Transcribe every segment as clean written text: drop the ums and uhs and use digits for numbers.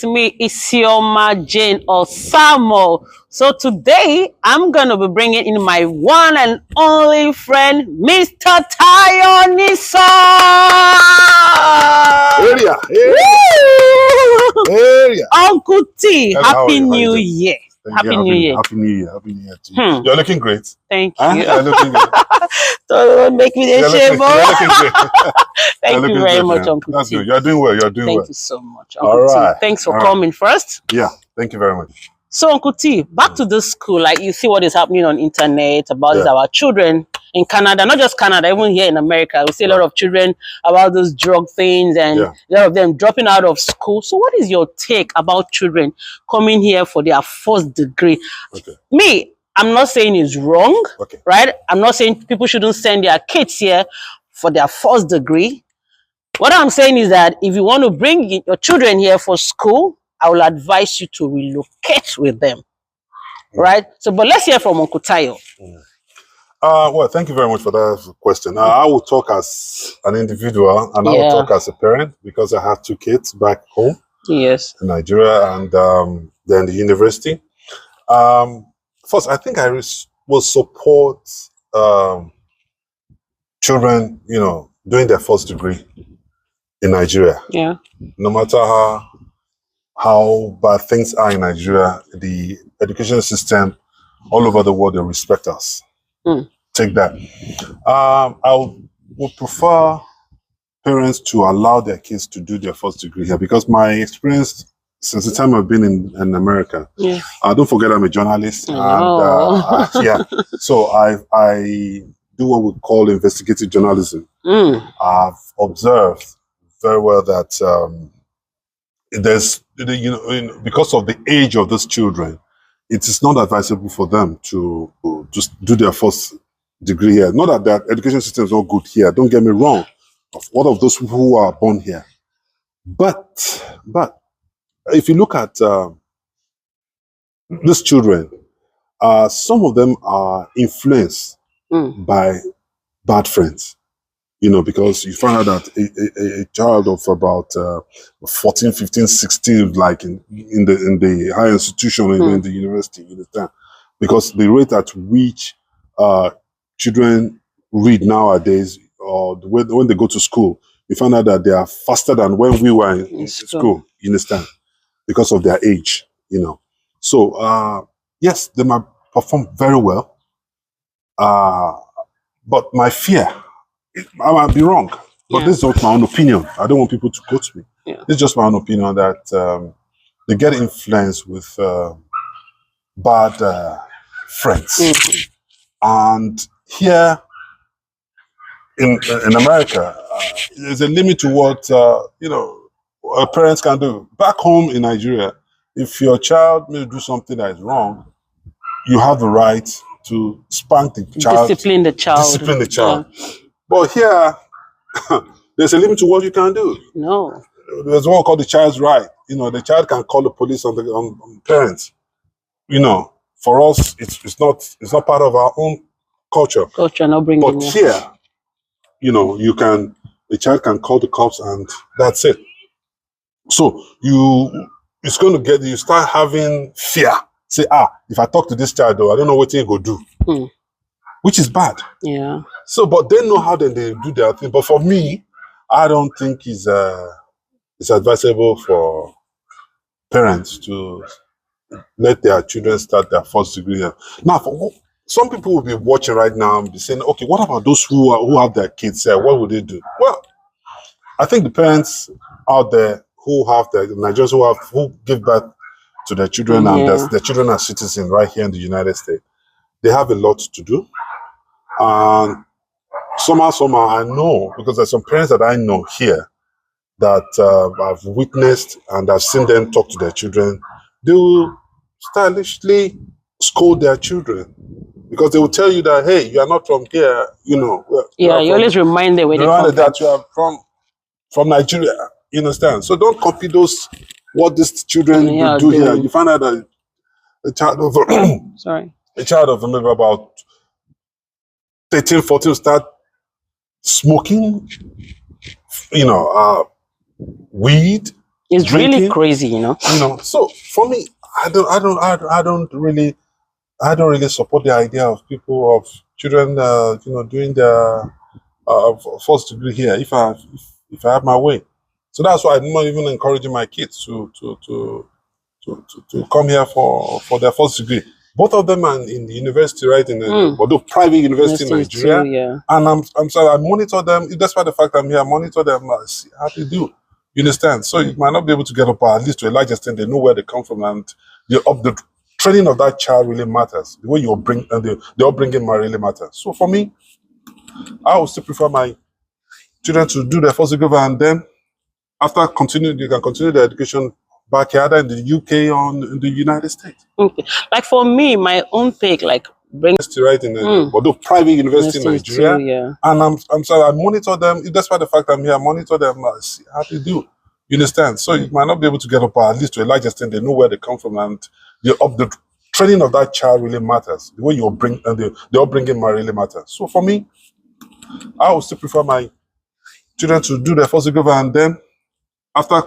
It's me, Isioma Jane Osamo. So today, I'm going to be bringing in my one and only friend, Mr. Tayo Nisa. Area. Uncle T, Hello, Happy New Year. Happy New Year. Happy New Year. Happy New Year to you. You're looking great. Thank Huh? you. You're looking good. Don't make me the shame. You're looking great. Thank you very much, Uncle That's T. good. You're doing well. You're doing well. Thank you so much, Uncle All right. T. Thanks for coming first. Yeah. Thank you very much. So, Uncle T, back to this school, like you see what is happening on internet about our children in Canada, not just Canada, even here in America. We see a lot of children about those drug things and a lot of them dropping out of school. So what is your take about children coming here for their first degree? Okay. Me, I'm not saying it's wrong, right? I'm not saying people shouldn't send their kids here for their first degree. What I'm saying is that if you want to bring your children here for school, I will advise you to relocate with them, right? So, but let's hear from Uncle Tayo. Well, thank you very much for that question. I will talk as an individual and I will talk as a parent because I have two kids back home. Yes. In Nigeria and then the university. First, I think I will support children, doing their first degree in Nigeria. Yeah. No matter how bad things are in Nigeria, the education system all over the world, they respect us. Take that. I would prefer parents to allow their kids to do their first degree here because my experience since the time I've been in America, don't forget I'm a journalist. And so I do what we call investigative journalism. I've observed very well that there's, because of the age of these children, it is not advisable for them to just do their first degree here. Not that their education system is not good here. Don't get me wrong. Of all of those people who are born here, but if you look at these children, some of them are influenced by bad friends. Because you find out that a child of about 14, 15, 16, like in the higher institution, in the university, you understand? Because the rate at which children read nowadays, or when they go to school, you find out that they are faster than when we were in school, you understand? Because of their age, So, yes, they might perform very well. But my fear, I might be wrong, but this is just my own opinion. I don't want people to quote me. It's just my own opinion that they get influenced with bad friends. And here in America, there's a limit to what, parents can do. Back home in Nigeria, if your child may do something that is wrong, you have the right to spank the child. Discipline the child. But here, there's a limit to what you can do. No. There's one called the child's right. The child can call the police on parents. For us, it's not part of our own culture. Not bringing. But here, the child can call the cops and that's it. So you start having fear. Say, if I talk to this child, though, I don't know what he go do. Which is bad. Yeah. So, but they know how they do their thing. But for me, I don't think it's advisable for parents to let their children start their first degree. Now, some people will be watching right now and be saying, okay, what about those who have their kids here? What would they do? Well, I think the parents out there who have the Nigerians who give birth to their children and their children are citizens right here in the United States, they have a lot to do. And somehow I know, because there's some parents that I know here that I've witnessed and I've seen them talk to their children. They will stylishly scold their children because they will tell you that, hey, you are not from here, you always remind them that you are from Nigeria, you understand? So don't copy what these children do here. You find out that a child of a child of maybe about 13, 14 start smoking, weed, It's drinking, really crazy, you know. So for me, I don't really support the idea of children, doing their first degree here. If I have my way, so that's why I'm not even encouraging my kids to come here for their first degree. Both of them are in the university, right? Although private university in Nigeria, too, yeah. And I'm sorry, I monitor them. Despite the fact I'm here, I monitor them. See how they do. You understand? So you might not be able to get up, but at least to a large extent, they know where they come from, and the training of that child really matters. The way you bring and the upbringing really matters. So for me, I would still prefer my children to do their first degree, and then after you can continue their education back either in the UK or in the United States. Okay. Like for me, my own take, like bring right although private university in Nigeria, too, yeah. And I'm sorry, I monitor them. Despite the fact I'm here, I monitor them. See how they do. You understand? So you might not be able to get up, but at least to a large extent, they know where they come from, and the training of that child really matters. The way you bring and the upbringing really matters. So for me, I would still prefer my children to do their first degree, and then after you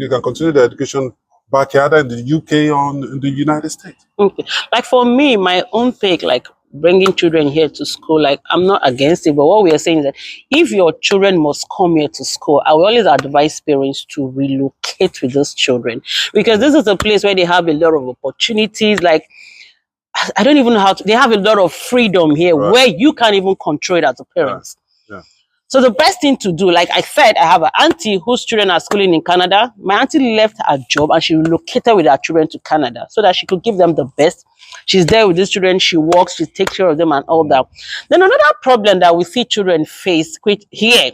can continue their education back either in the UK or in the United States. Okay. Like for me, my own take, like bringing children here to school, like I'm not against it, but what we are saying is that if your children must come here to school, I will always advise parents to relocate with those children, because this is a place where they have a lot of opportunities. Like, I don't even know how to, they have a lot of freedom here, right, where you can't even control it as a parent. Yeah. So the best thing to do, like I said, I have an auntie whose children are schooling in Canada. My auntie left her job and she relocated with her children to Canada so that she could give them the best. She's there with these children, she works, she takes care of them and all that. Then another problem that we see children face here,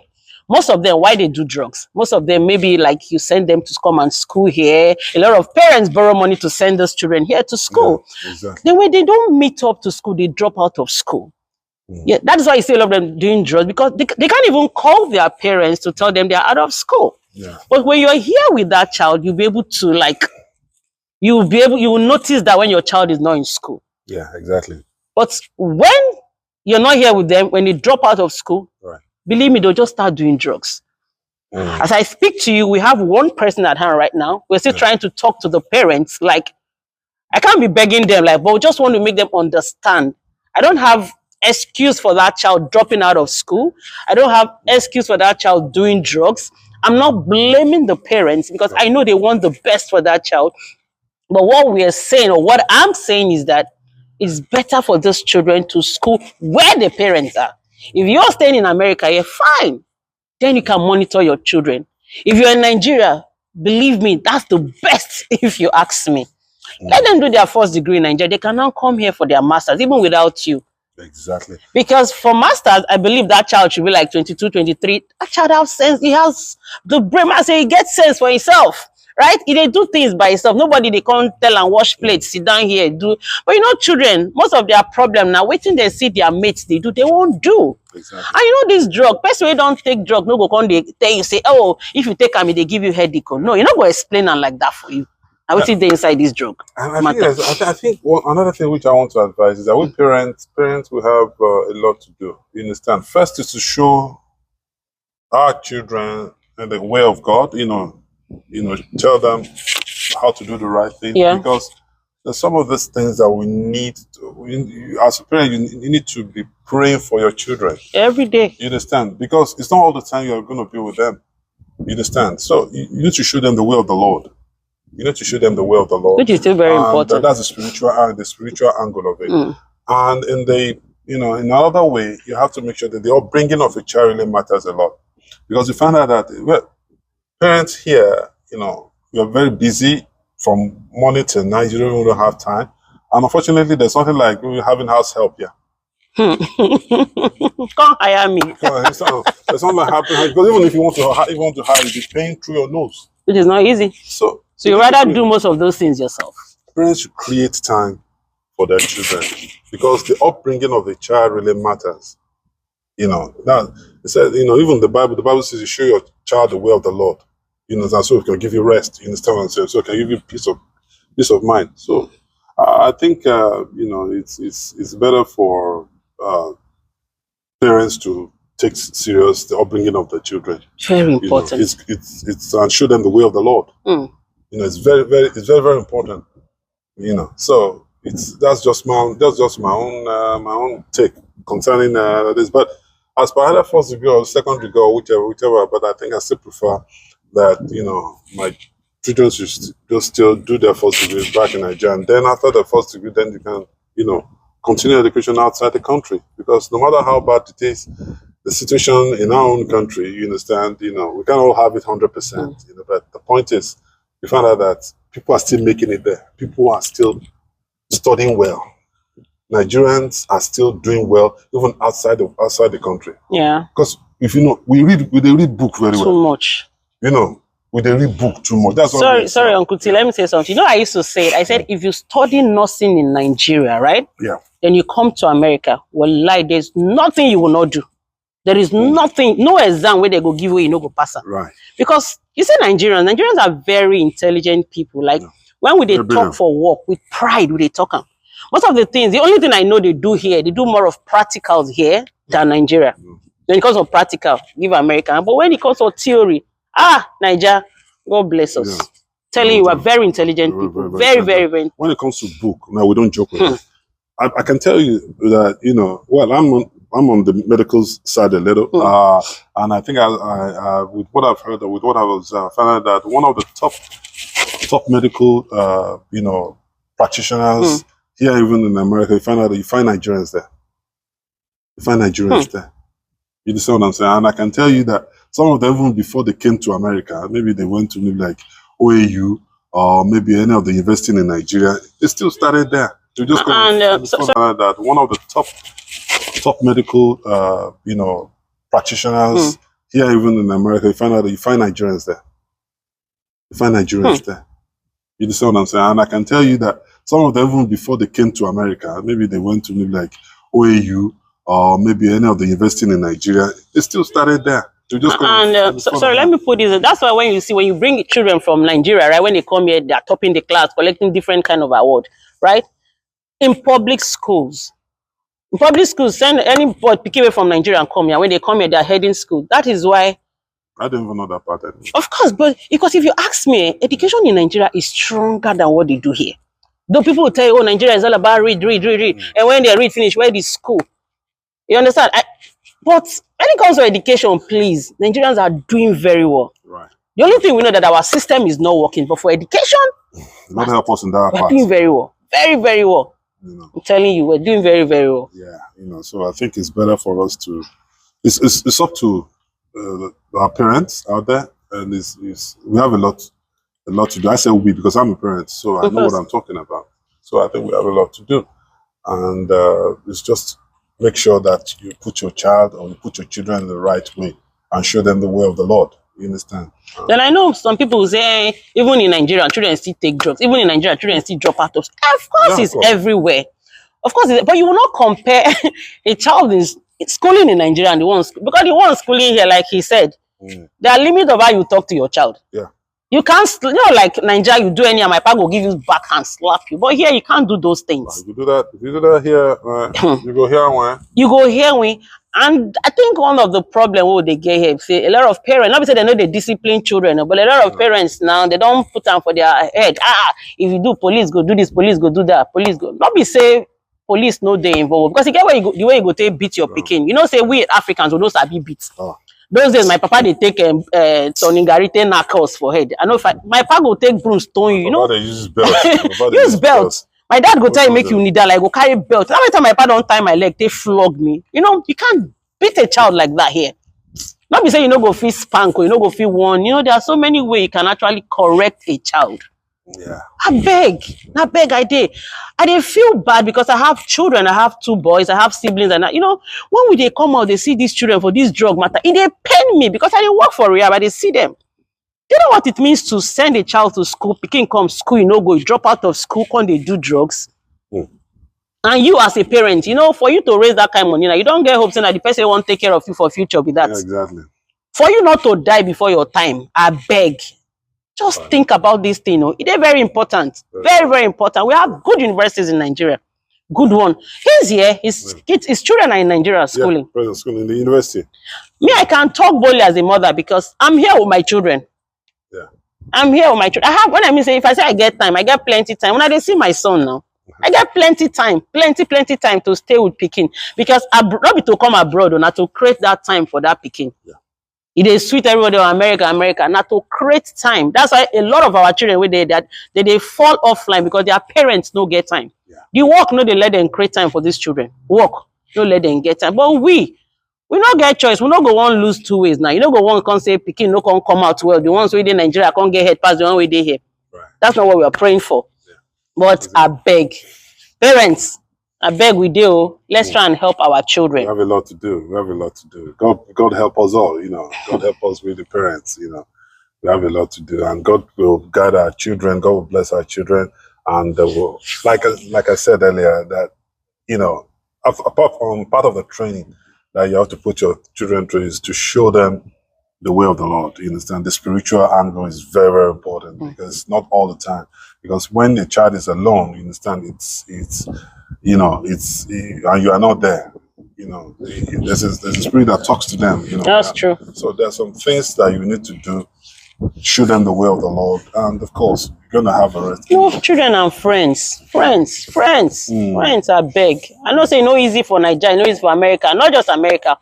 most of them, why they do drugs? Most of them, maybe like you send them to come and school here. A lot of parents borrow money to send those children here to school. Yeah, exactly. Then when they don't meet up to school, they drop out of school. Yeah, that's why you see a lot of them doing drugs, because they can't even call their parents to tell them they're out of school. Yeah. But when you're here with that child, you'll be able to you will notice that when your child is not in school. Yeah, exactly. But when you're not here with them, when they drop out of school, right, believe me, they'll just start doing drugs. As I speak to you, we have one person at hand right now. We're still trying to talk to the parents. Like, I can't be begging them, but we just want to make them understand. I don't have excuse for that child dropping out of school. I don't have excuse for that child doing drugs. I'm not blaming the parents, because I know they want the best for that child. But what we are saying, or what I'm saying, is that it's better for those children to school where the parents are. If you're staying in America, you're fine. Then you can monitor your children. If you're in Nigeria, believe me, that's the best if you ask me. Let them do their first degree in Nigeria. They can now come here for their masters, even without you. Exactly. Because for masters, I believe that child should be like 22, 23. That child has sense. He has the brain. I say he gets sense for himself, right? He they do things by himself. Nobody they can't tell and wash plates, sit down here, do. But you know, children, most of their problem now, waiting they see their mates they do, they won't do. Exactly. And you know this drug, person we don't take drug, no go come they tell you, say, oh, if you take them, they give you headache. No, you're not going to explain them like that for you. I would see they inside this drug. And I think another thing which I want to advise is that we parents will have a lot to do. You understand? First is to show our children the way of God. Tell them how to do the right thing. Yeah. Because there's some of these things that we need. As a parent, you need to be praying for your children every day. You understand? Because it's not all the time you're going to be with them. You understand? So you need to show them the way of the Lord. You need to show them the way of the Lord, which is still very important. That's the spiritual angle of it. And in another way, you have to make sure that the upbringing of a child really matters a lot, because you find out that parents here, you're very busy from morning till night. You don't even have time, and unfortunately, there's something like having house help here. Come hire me. There's something like happening, because even if you want to hire, you'll be paying through your nose. It is not easy. So you rather do most of those things yourself. Parents should create time for their children, because the upbringing of the child really matters. That it says, even the Bible says you show your child the way of the Lord. So it can give you rest. You understand what I'm saying? So it can give you peace of mind. So I think it's better for parents to takes serious the upbringing of the children. Very important. It's and show them the way of the Lord. It's very important. So that's just my own take concerning this. But as per either first degree or second degree or whichever, but I think I still prefer that my children should just still do their first degree back in Nigeria, and then after the first degree, then you can continue education outside the country, because no matter how bad it is, the situation in our own country, you understand, we can't all have it 100%. But the point is, we find out that people are still making it there. People are still studying well. Nigerians are still doing well, even outside the country. Yeah. Because if we read book very well. Too much. We read book too much. That's sorry, Uncle T. Let me say something. I used to say it. I said, if you study nursing in Nigeria, right? Yeah. Then you come to America. Well, there's nothing you will not do. There is nothing, no exam where they go give you, go pass. Right. Because you say Nigerians are very intelligent people. Like when we talk for work, with pride, we talk. Most of the things, the only thing I know they do here, they do more of practicals here than Nigeria. When it comes to practical, give American. But when it comes to theory, Nigeria, God bless us. Telling you, are very intelligent people. Very, very, very. When it comes to book, now we don't joke with it. I can tell you that, well, I'm on the medical side a little, and I think I with what I've heard, with what I was found out that one of the top medical, practitioners here, even in America, you find out that you find Nigerians there. You find Nigerians there. You understand what I'm saying? And I can tell you that some of them, even before they came to America, maybe they went to maybe like OAU or maybe any of the university in Nigeria, they still started there. So just that one of the top medical, practitioners here, even in America, you find out that you find Nigerians there. You find Nigerians there. You understand what I'm saying? And I can tell you that some of them, even before they came to America, maybe they went to maybe like OAU or maybe any of the university in Nigeria, they still started there. So just sorry, let me put this. That's why when you bring children from Nigeria, right, when they come here, they're topping the class, collecting different kind of award, right? In public schools, send any boy pick away from Nigeria and come here. When they come here, they're heading school. That is why. I don't even know that part. Of course, but because if you ask me, education in Nigeria is stronger than what they do here. Though people will tell you, Nigeria is all about read. And when they read finish, where is school? You understand? But when it comes to education, please, Nigerians are doing very well. Right. The only thing we know that our system is not working, but for education, not help us in that part. We're doing very well. Very, very well. I'm telling you, we're doing very, very well. Yeah, so I think it's better for us to, it's up to our parents out there, and we have a lot to do. I say we because I'm a parent, so I know what I'm talking about. So I think we have a lot to do, and it's just make sure that you put your child or you put your children in the right way and show them the way of the Lord. You understand? Then I know some people say even in Nigeria, children still take drugs. Even in Nigeria, children still drop out of school. Of course, it's everywhere. Of course, but you will not compare a child in schooling in Nigeria and the one because the one schooling here, like he said, there are limits of how you talk to your child. Yeah. You can't, like Nigeria, you do any, and my papa will give you backhand, slap you. But here, you can't do those things. If you do that here, you go here when? You go here when. And I think one of the problems what they get here, say, a lot of parents, not because they know they discipline children, but a lot of parents now, they don't put them for their head. If you do, police go do this, police go do that, police go. Not be say, police no they involved. Because you get where the way you go take beat your picking. You know, say we Africans, we don't be beat. Those days, my papa, they take Tony Garite knuckles for head. I know if my papa go take broom stone you, They use belt. Use belt. My dad go tell you make you need that, like go carry belt. Every time my papa don't tie my leg, they flog me. You can't beat a child like that here. Not be saying you go feel spank or you go feel one. There are so many ways you can actually correct a child. Yeah. I beg, I did feel bad because I have children. I have 2 boys. I have siblings, and when they come out, they see these children for this drug matter. It they pain me because I didn't work for rehab. But they see them. You know what it means to send a child to school, picking come school, go, drop out of school, when they do drugs. And you as a parent, for you to raise that kind of money, you don't get hope saying that the person won't take care of you for future with that. Yeah, exactly. For you not to die before your time, I beg. Just think about this thing. It is very important. Very, very important. We have good universities in Nigeria. good one. He's here. His children are in Nigeria schooling. Yeah, present school in the university. Me, I can talk boldly as a mother because I'm here with my children. Yeah. I'm here with my children. If I say I get time, I get plenty time. When I see my son now, I get plenty time to stay with Pekin. Because not be to come abroad or not to create that time for that Pekin. Yeah. It is sweet everybody on America, not to create time. That's why a lot of our children they fall offline because their parents don't get time. Yeah. The work, no, they let them create time for these children. Work, don't let them get time. But we not get choice. We not go one lose two ways now. You don't go one can't say Pekin no can come out well. The ones who in Nigeria can't get head past the one way they here. Right. That's not what we are praying for. Yeah. But I beg, parents, I beg we do. Let's try and help our children. We have a lot to do. We have a lot to do. God help us all. You know, God help us with the parents. You know, we have a lot to do, and God will guide our children. God will bless our children, and will, like I said earlier, that you know, apart from part of the training that you have to put your children through is to show them the way of the Lord. You understand? The spiritual angle is very, very important because not all the time. Because when the child is alone, you understand, it's you know, and you are not there. You know, there's a spirit that talks to them. You know, that's true. So there's some things that you need to do. Show them the way of the Lord, and of course, you're gonna have a rest. No, children and friends, I beg. I know say no easy for Nigeria, no easy for America, not just America.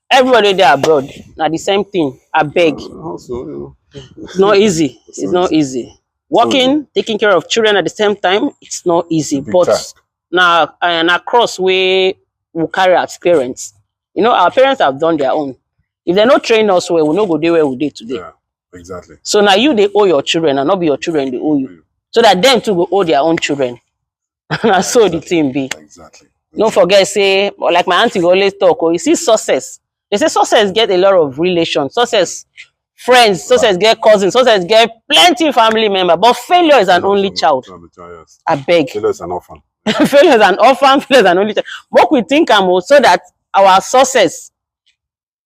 Everybody there abroad, now the same thing. I beg. Also, you know, it's not easy. It's not easy. Working, taking care of children at the same time, it's not easy. But task. Now, and across we will carry our parents. You know, our parents have done their own. If they not train us well, we not go there where we did today. Yeah. Exactly. So now they owe your children and not be your children, they owe you. So that them too will owe their own children. And so the thing be. Exactly. Don't forget, say, like my auntie always talk, you see success. They say success get a lot of relations. Success, friends, success get cousins, success get plenty family members. But failure is an only child. Yes. I beg. Failure is an orphan. Failure is an orphan, failure is an only child. What we think so that our success,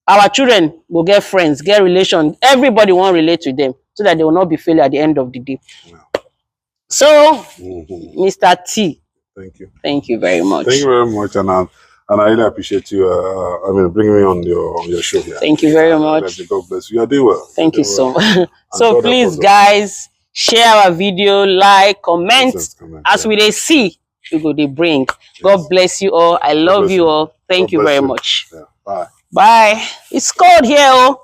our children will get friends, get relations. Everybody won't relate to them so that they will not be failure at the end of the day. Yeah. So, Mr. T. Thank you. Thank you very much. Thank you very much. And I really appreciate you bringing me on your show here. Thank you very much. God bless you. You are doing well. Thank you so much. So please, guys, share our video, like, comment. As we see, we go they bring. Yes. God bless you all. I love you all. Thank you very much. Yeah. Bye. Bye. It's cold here.